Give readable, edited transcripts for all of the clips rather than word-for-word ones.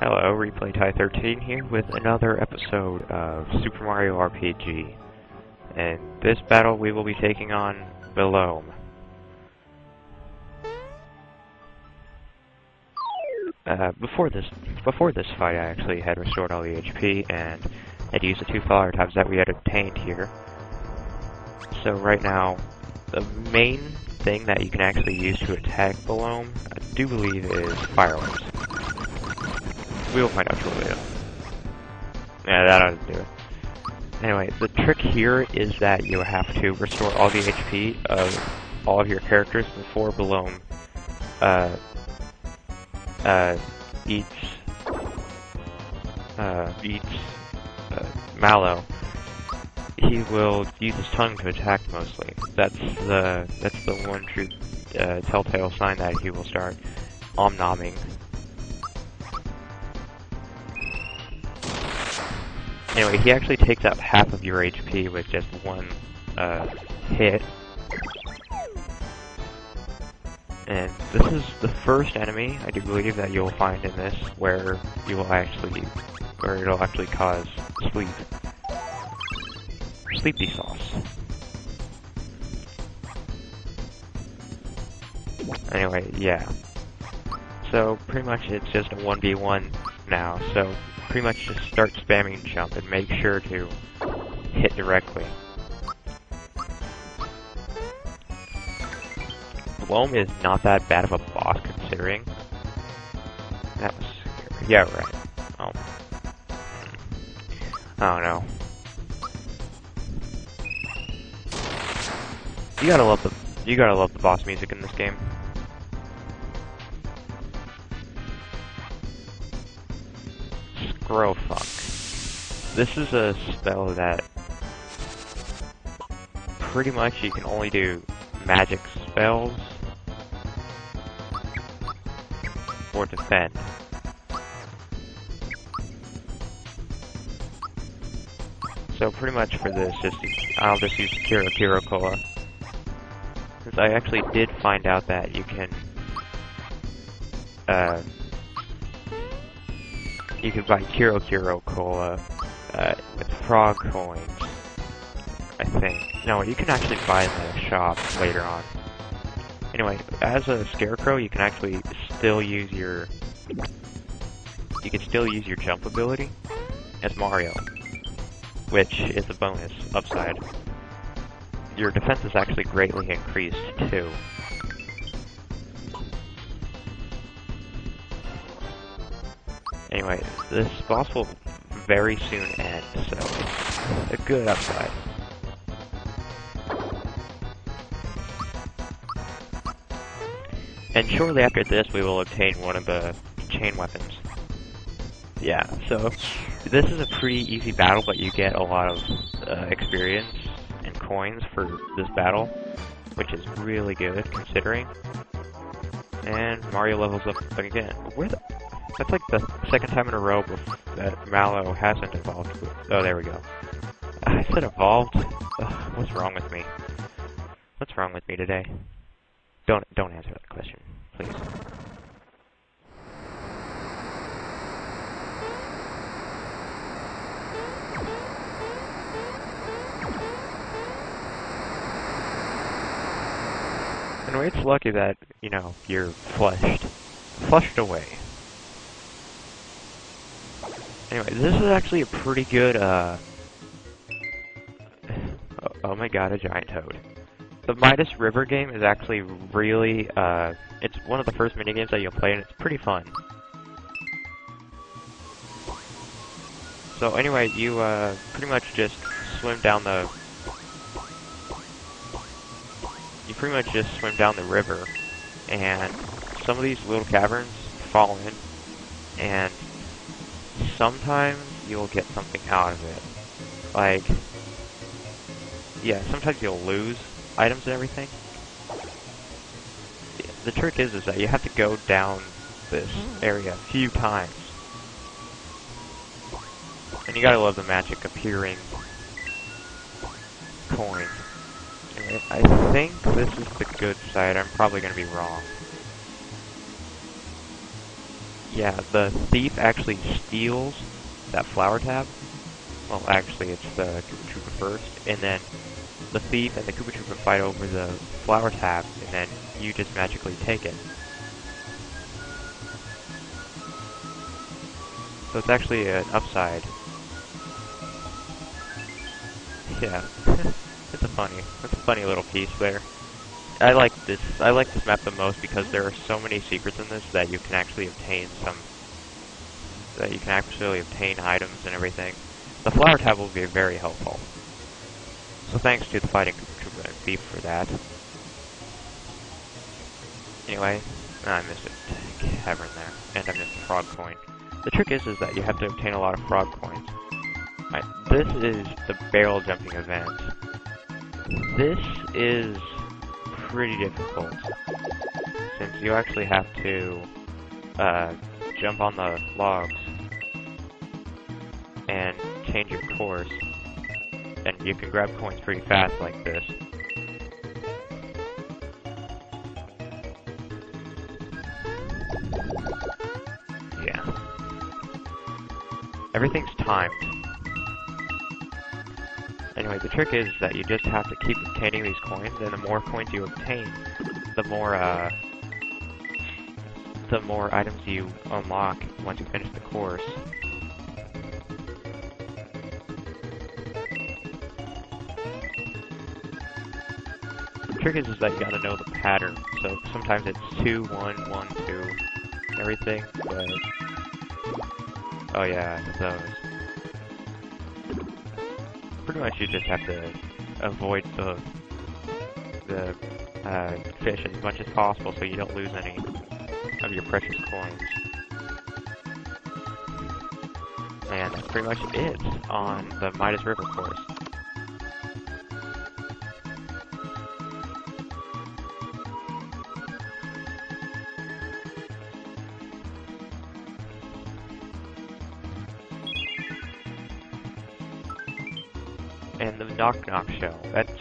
Hello, ReplayTie13 here with another episode of Super Mario RPG. In this battle we will be taking on Belome. Before this fight I actually had restored all the HP and had used the 2 flower tabs that we had obtained here. So right now, the main thing that you can actually use to attack Belome, I do believe, is fireworks. We will find out shortly though. Yeah, that ought to do it. Anyway, the trick here is that you have to restore all the HP of all of your characters before Belome eats Mallow. He will use his tongue to attack mostly. That's the one true telltale sign that he will start om-nomming. Anyway, he actually takes out half of your HP with just one hit. And this is the first enemy, I do believe, that you'll find in this where it'll actually cause sleepy sauce. Anyway, yeah. So pretty much it's just a 1v1 now, so pretty much just start spamming jump and make sure to hit directly. Belome is not that bad of a boss considering. That was scary. Yeah, right. Oh. I don't know. You gotta love the boss music in this game. Scrofunk. This is a spell that pretty much you can only do magic spells or defend. So pretty much for this, I'll just use Kiro Cola. Since I actually did find out that you can buy Kiro Cola with frog coins, I think. No, you can actually buy them in a shop later on. Anyway, as a Scarecrow, you can actually still use your jump ability as Mario, which is a bonus upside. Your defense is actually greatly increased too. Anyway, this boss will very soon end, so it's a good upside. And shortly after this, we will obtain one of the chain weapons. Yeah, so this is a pretty easy battle, but you get a lot of experience and coins for this battle, which is really good considering. And Mario levels up again. That's like the second time in a row that Mallow hasn't evolved. Oh, there we go. I said evolved? Ugh, what's wrong with me? What's wrong with me today? Don't answer that question, please. Anyway, it's lucky that, you know, you're flushed away. Anyway, this is actually a pretty good, oh my god, a giant toad. The Midas River game is actually really, it's one of the first minigames that you'll play, and it's pretty fun. So anyway, you, pretty much just swim down the river, and some of these little caverns fall in, and sometimes you'll get something out of it. Like, yeah, sometimes you'll lose items and everything. The trick is that you have to go down this area a few times. And you gotta love the magic appearing coins. Anyway, I think this is the good side. I'm probably gonna be wrong. Yeah, the thief actually steals that flower tab. Well, actually, it's the Koopa Troopa first, and then the thief and the Koopa Troopa fight over the flower tab, and then you just magically take it. So it's actually an upside. Yeah, it's a funny little piece there. I like this map the most because there are so many secrets in this that you can actually obtain items and everything. The flower tab will be very helpful. So thanks to the fighting Koopa and Thief for that. Anyway, I missed a cavern there, and I missed a frog coin. The trick is that you have to obtain a lot of frog coins. Right, this is the barrel jumping event. This is pretty difficult, since you actually have to jump on the logs and change your course, and you can grab coins pretty fast like this. Yeah. Everything's timed. Anyway, the trick is that you just have to keep obtaining these coins, and the more coins you obtain, the more items you unlock once you finish the course. The trick is that you gotta know the pattern. So sometimes it's 2, 1, 1, 2, everything, but oh yeah, those. Pretty much you just have to avoid the fish as much as possible so you don't lose any of your precious coins. And that's pretty much it on the Midas River course. And the Knock Knock Shell, that's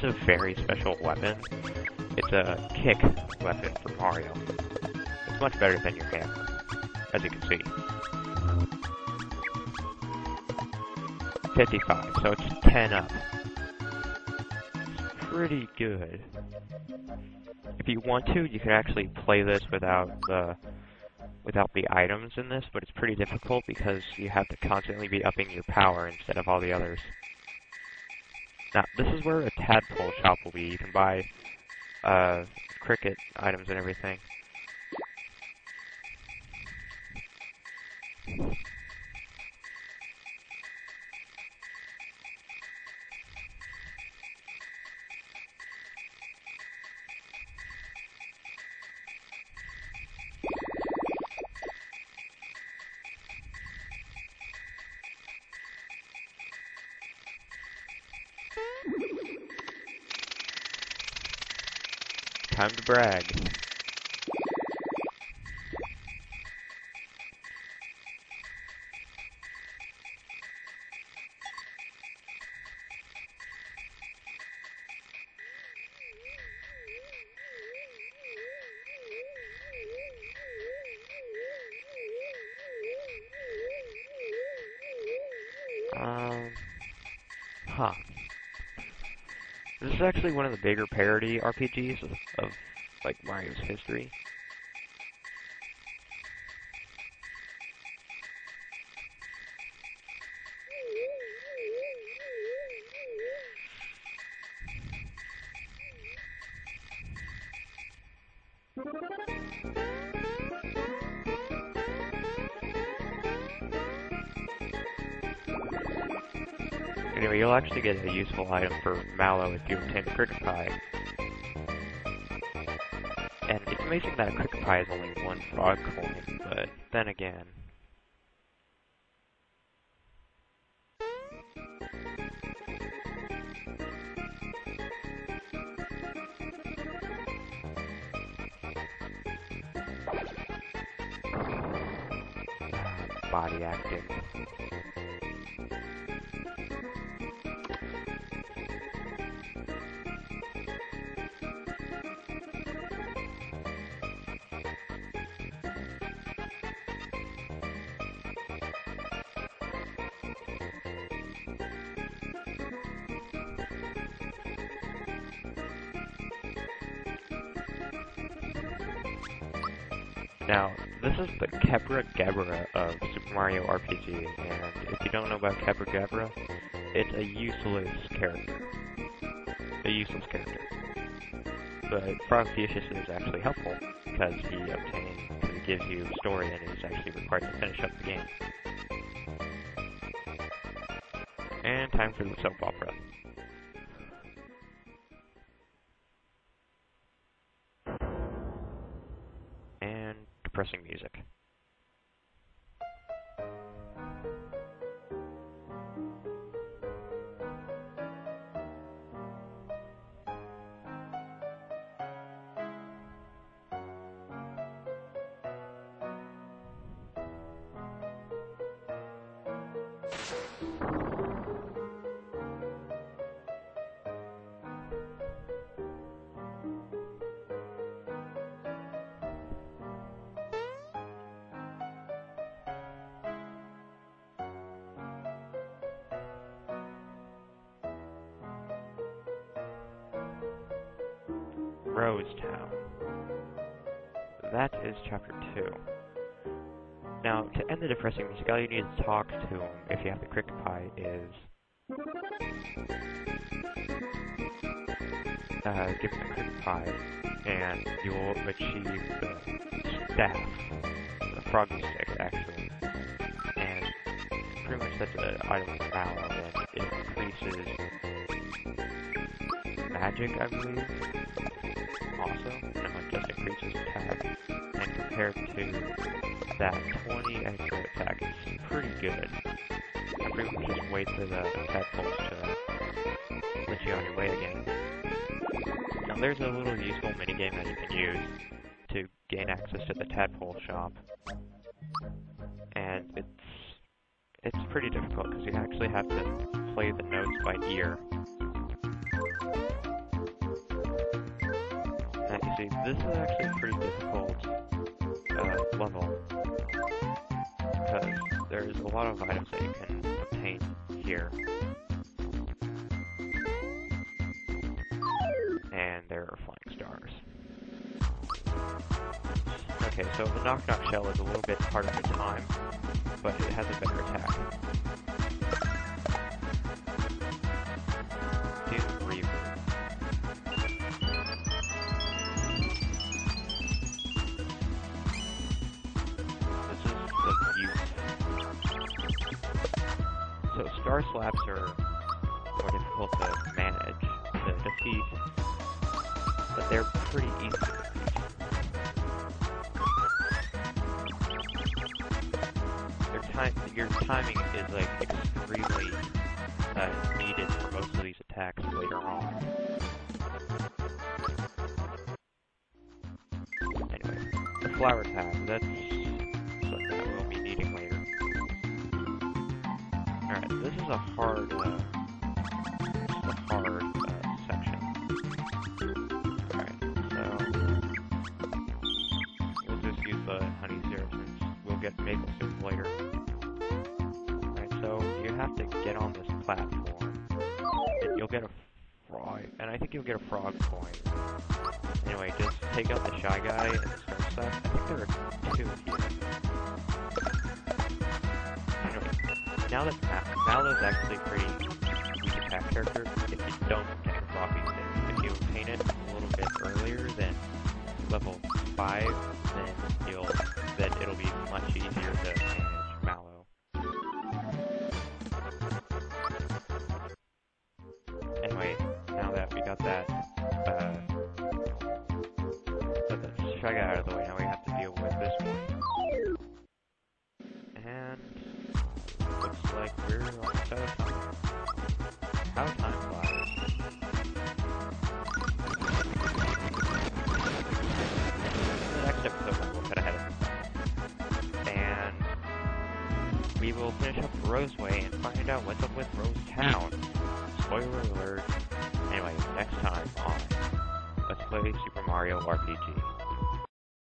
a very special weapon. It's a kick weapon for Mario. It's much better than your hammer, as you can see. 55, so it's 10 up. It's pretty good. If you want to, you can actually play this without the items in this, but it's pretty difficult because you have to constantly be upping your power instead of all the others. Now, this is where a tadpole shop will be. You can buy cricket items and everything. Time to brag. Huh. This is actually one of the bigger parody RPGs of like Mario's history. Anyway, you'll actually get a useful item for Mallow if you obtain a Cricket Pie. And it's amazing that a Cricket Pie is only 1 frog coin, but then again... body acting. Now, this is the Kebra Gebra of Super Mario RPG, and if you don't know about Kebra Gebra, it's a useless character. But Frogfucius is actually helpful, because he gives you a story and is actually required to finish up the game. And time for the soap opera. And depressing music. Rose Town. That is Chapter 2. Now, to end the depressing music, all you need to talk to him, if you have the Cricket Pie, is... give him the Cricket Pie, and you will achieve the staff, the froggy stick, actually. And pretty much that's an item from Mallow, and it increases magic, I believe. Also, and it just increases attack, and compared to that 20 extra attack, it's pretty good. I pretty much just wait for the tadpoles to let you on your way again. Now there's a little useful minigame that you can use to gain access to the tadpole shop, and it's pretty difficult because you actually have to play the notes by ear. You see, this is actually a pretty difficult level, because there's a lot of items that you can obtain here. And there are flying stars. Okay, so the Knock Knock Shell is a little bit harder to time, but it has a better attack. Doom Reaver. So Star Slaps are more difficult to manage, to defeat, but they're pretty easy to defeat. Your timing is like extremely needed for most of these attacks later on. Anyway, the Flower Tab, that's something that we'll be needing later. Alright, this is a hard, section. Alright, so we'll just use the Honey Syrup since we'll get Maple Syrup later. Alright, so you have to get on this platform, and you'll get a frog, and I think you'll get a frog coin. Anyway, just take out the Shy Guy and Star Slap. I think there are 2 here. Mallow's actually a pretty weak attack character if you don't get a Floppy Stick. If you obtain it a little bit earlier than level 5, then it'll be much easier to manage Mallow. Anyway, now that we got that, put the Shy Guy out of the way, now we have to deal with this one. And looks like we're almost out of time. How time flies. In the next episode, we'll cut ahead of it. And we will finish up Roseway and find out what's up with Rose Town. Spoiler alert. Anyway, next time on Let's Play Super Mario RPG.